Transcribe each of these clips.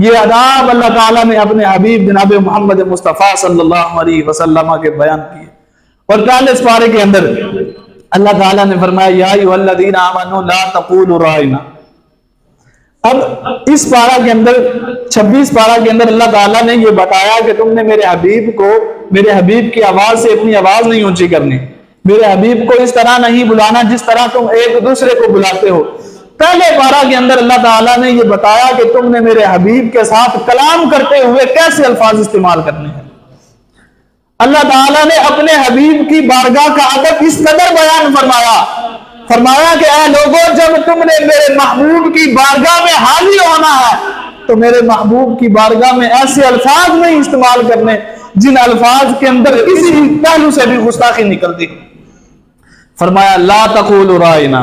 ये अदाब अल्लाह ताला ने अपने हबीब जनाब मोहम्मद मुस्तफ़ा सल्लल्लाहु अलैहि वसल्लम के बयान किए। और 40 पारे के अंदर अल्लाह ताला ने फरमाया या अय्युहल्लज़ीना आमनू ला तक़ूलू राइना। अब इस पारा के अंदर 26 पारा के अंदर अल्लाह ताला ने ये बताया कि तुमने मेरे हबीब को, मेरे हबीब की आवाज से अपनी आवाज नहीं ऊंची करनी, मेरे हबीब को इस तरह नहीं बुलाना जिस तरह तुम एक दूसरे को बुलाते हो। पहले पारा के अंदर अल्लाह ताला ने ये बताया कि तुमने मेरे हबीब के साथ कलाम करते हुए कैसे अल्फाज इस्तेमाल करने हैं। अल्लाह ताला ने अपने हबीब की बारगाह का अदब इस कदर बयान फरमाया कि ऐ लोगों, जब तुमने मेरे महबूब की बारगाह में हाजिर होना है तो मेरे महबूब की बारगाह में ऐसे अल्फाज नहीं इस्तेमाल करने जिन अल्फाज के अंदर किसी पहलू से भी गुस्ताखी निकलती। फरमाया ला तक़ूलू राइना,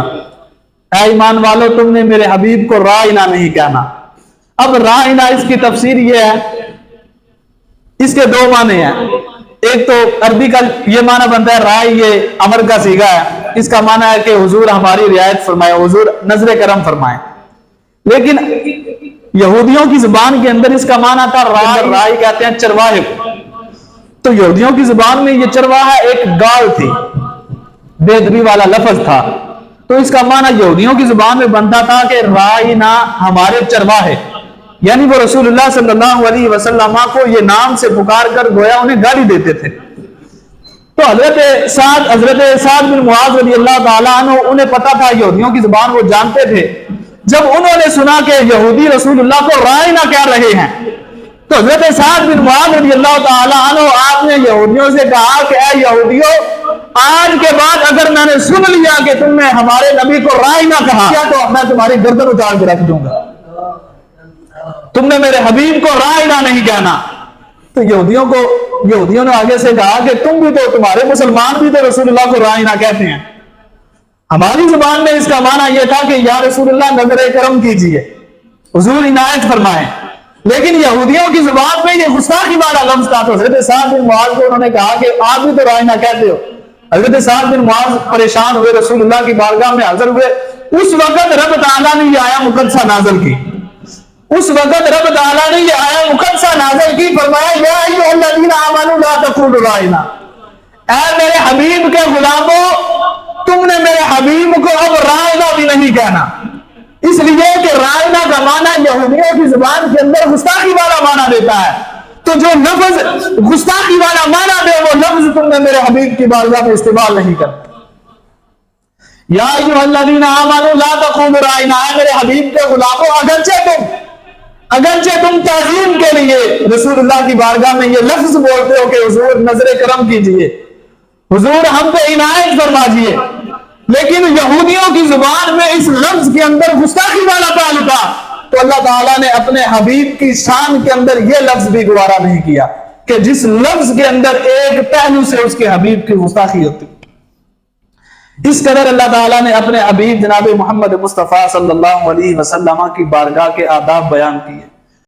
ऐ ईमान वालों तुमने मेरे हबीब को राइना नहीं कहना। अब राइना इसकी तफसीर ये है, इसके दो माने हैं। एक तो अरबी का ये माना बनता है राय, ये अमर का सीगा है, इसका माना है कि हुजूर हमारी रियायत फरमाए, हुजूर नजर करम फरमाए। लेकिन यहूदियों की जुबान के अंदर इसका माना था राय कहते हैं चरवाहे। तो यहूदियों की जुबान में ये चरवाहा एक गाल थी, बेदबी वाला लफ्ज था। तो इसका माना यहूदियों की जुबान में बनता था कि राइना हमारे चरवाहे, यानी वो रसूलुल्लाह सल्लल्लाहु अलैहि वसल्लम को ये नाम से पुकार कर गोया उन्हें गाली देते थे। तो हजरत साद बिन मुआज रज़ियल्लाहु ताला अन्हु, उन्हें पता था यहूदियों की जुबान, वो जानते थे। जब उन्होंने सुना कि यहूदी रसूलुल्लाह को राइना कह रहे हैं तो हजरत साद बिन मुआज रज़ियल्लाहु ताला अन्हु, आपने यहूदियों से कहा कि ऐ यहूदियों, आज के बाद अगर मैंने सुन लिया कि तुमने हमारे नबी को राइना कहा तो मैं तुम्हारी गर्दन उतार के रख दूंगा। तुमने मेरे हबीब को राइना नहीं कहना। तो यहूदियों ने आगे से कहा कि तुम भी तो, तुम्हारे मुसलमान भी तो रसूलुल्लाह को राइना कहते हैं। हमारी जुबान में इसका माना यह था कि या रसूलुल्लाह नजर करम कीजिए, हुजूर इनायत फरमाए। लेकिन यहूदियों की जुबान में यह गुस्ताखी वाला लफ्ज था। तो हजरत साद बिन मुआज को उन्होंने कहा कि आप भी तो राइना कहते हो। हजरत साद बिन मुआज परेशान हुए, रसूलुल्लाह की बारगाह में हाजिर हुए। उस वक्त रब ताला ने यह आया मुकद्दसा नाज़िल की। उस वक्त रब ताला ने यह आया मुकद्दसा नाज़िल की, फरमाया या अय्युहल्लज़ीना आमनू ला तक़ूलू राइना। ऐ मेरे हबीब के गुलामों, तुमने मेरे हबीब को अब राइना भी नहीं कहना। इसलिए कि राइना का माना यहूदियों की जुबान के अंदर गुस्ताखी वाला माना देता है। तो जो लफ्ज गुस्ताखी वाला माना दे वो लफ्ज तुमने मेरे हबीब की बारगाह में इस्तेमाल नहीं करना। या अय्युहल्लज़ीना आमनू ला तक़ूलू राइना, मेरे हबीब के गुलामों, अगरचे तुम ताज़ीम के लिए रसूलुल्लाह की बारगाह में ये लफ्ज बोलते हो कि हुजूर नजर करम कीजिए, हुजूर हम पे इनायत फरमाइए, लेकिन यहूदियों की जुबान में इस लफ्ज के अंदर गुस्ताखी वाला ताल्लुक था। तो अल्लाह ताला ने अपने हबीब की शान के अंदर यह लफ्ज भी गवारा नहीं किया कि जिस लफ्ज के अंदर एक पहलू से उसके हबीब की गुस्ताखी होती। इस कदर अल्लाह ताला ने अपने हबीब जनाब मोहम्मद मुस्तफ़ा सल्लल्लाहु अलैहि वसल्लम की बारगाह के आदाब बयान किए।